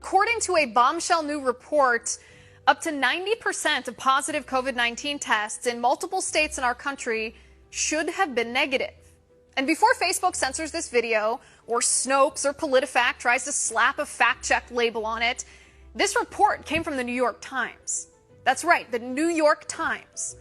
according to a bombshell new report, up to 90% of positive COVID-19 tests in multiple states in our country should have been negative. And before Facebook censors this video, or Snopes or PolitiFact tries to slap a fact-check label on it, this report came from the New York Times. That's right, the New York Times.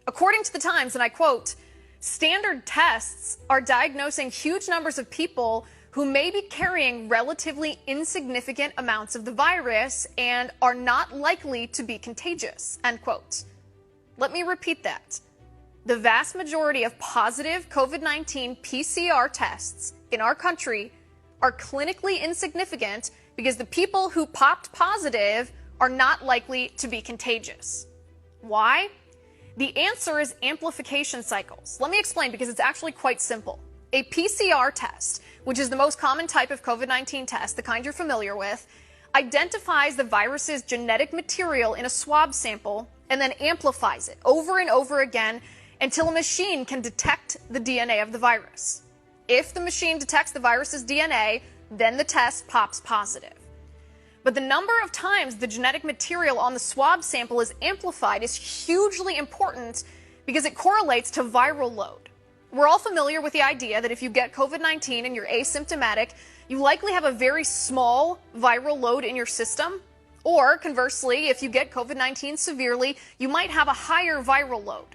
According to the Times, and I quote, "Standard tests are diagnosing huge numbers of people who may be carrying relatively insignificant amounts of the virus and are not likely to be contagious," end quote. Let me repeat that. The vast majority of positive COVID-19 PCR tests in our country are clinically insignificant because the people who popped positive are not likely to be contagious. Why? The answer is amplification cycles. Let me explain because it's actually quite simple. A PCR test, which is the most common type of COVID-19 test, the kind you're familiar with, identifies the virus's genetic material in a swab sample and then amplifies it over and over again until a machine can detect the DNA of the virus. If the machine detects the virus's DNA, then the test pops positive. But the number of times the genetic material on the swab sample is amplified is hugely important because it correlates to viral load. We're all familiar with the idea that if you get COVID-19 and you're asymptomatic, you likely have a very small viral load in your system. Or conversely, if you get COVID-19 severely, you might have a higher viral load.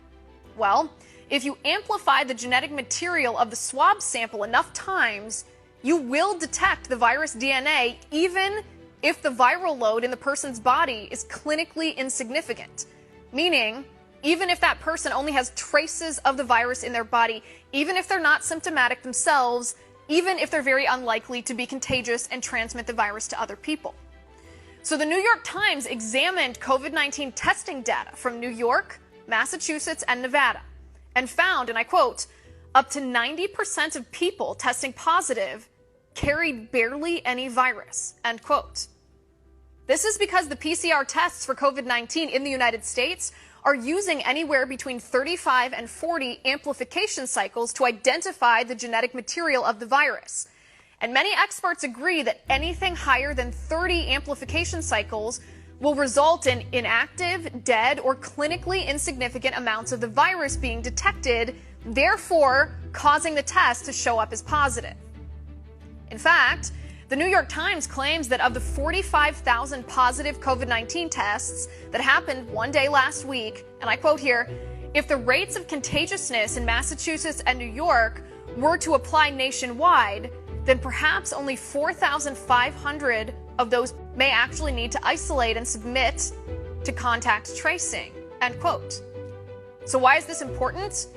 Well, if you amplify the genetic material of the swab sample enough times, you will detect the virus DNA even if the viral load in the person's body is clinically insignificant. Meaning, even if that person only has traces of the virus in their body, even if they're not symptomatic themselves, even if they're very unlikely to be contagious and transmit the virus to other people. So the New York Times examined COVID-19 testing data from New York, Massachusetts, and Nevada, and found, and I quote, up to 90% of people testing positive carried barely any virus, end quote. This is because the PCR tests for COVID-19 in the United States are using anywhere between 35 and 40 amplification cycles to identify the genetic material of the virus. And many experts agree that anything higher than 30 amplification cycles will result in inactive, dead, or clinically insignificant amounts of the virus being detected, therefore causing the test to show up as positive. In fact, the New York Times claims that of the 45,000 positive COVID-19 tests that happened one day last week, and I quote here, if the rates of contagiousness in Massachusetts and New York were to apply nationwide, then perhaps only 4,500 of those may actually need to isolate and submit to contact tracing, end quote. So why is this important?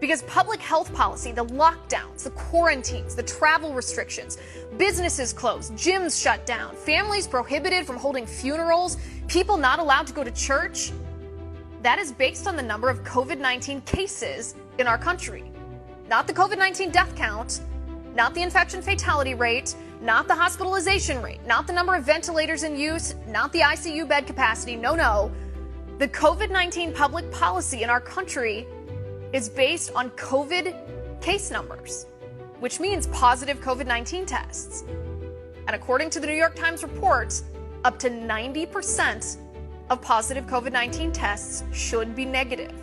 Because public health policy, the lockdowns, the quarantines, the travel restrictions, businesses closed, gyms shut down, families prohibited from holding funerals, people not allowed to go to church, that is based on the number of COVID-19 cases in our country. Not the COVID-19 death count, not the infection fatality rate, not the hospitalization rate, not the number of ventilators in use, not the ICU bed capacity. No. The COVID-19 public policy in our country is based on COVID case numbers, which means positive COVID-19 tests. And according to the New York Times report, up to 90% of positive COVID-19 tests should be negative.